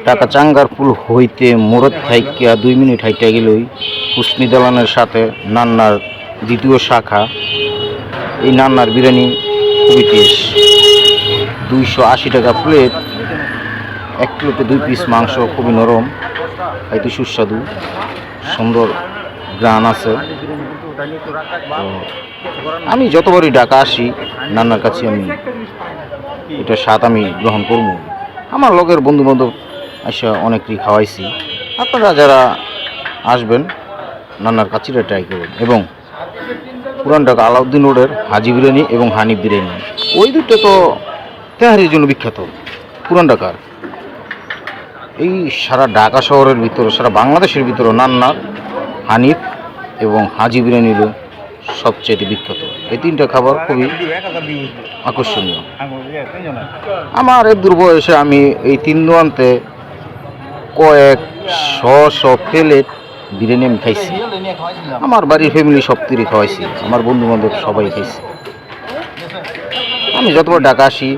ঢাকা চাঙ্গারপুল হইতে মোড়ত থাইকা 2 মিনিট হাইটা গেলই হুসনি দালানের সাথে নান্নার দ্বিতীয় শাখা। এই নান্নার বিরিয়ানি খুবই টেস্ট, 280 টাকা প্লেট। 1 কিলোতে 2 পিস মাংস, খুবই নরম, খাইতে সুস্বাদু, সুন্দর গ্রান আছে। আমি যতবারই ঢাকা আসি নান্নার কাছে আমি এটা স্বাদ আমি গ্রহণ করব। আমার লগের বন্ধু বান্ধব আসা অনেকেই খাওয়াইছি। আপনারা যারা আসবেন নান্নার কাছিটা ট্রাই করবেন। এবং পুরান ঢাকা আলাউদ্দিন রোডের হাজি বিরিয়ানি এবং হানিফ বিরিয়ানি, ওই দুটো তো তেহারির জন্য বিখ্যাত পুরান ঢাকার। এই সারা ঢাকা শহরের ভিতরে, সারা বাংলাদেশের ভিতরে নান্নার, হানিফ এবং হাজি বিরিয়ানির সবচেয়ে বিখ্যাত। এই 3টা খাবার খুবই আকর্ষণীয়। আমার এই দুর্বয়সে আমি এই 3 দোকানতে কয়েক শ প্লেট বিরিয়ানি আমি খাইছি। আমার বাড়ির ফ্যামিলি সব তিরি খাওয়াইছি, আমার বন্ধু বান্ধব সবাই খাইছি। আমি যতবার ঢাকা আসি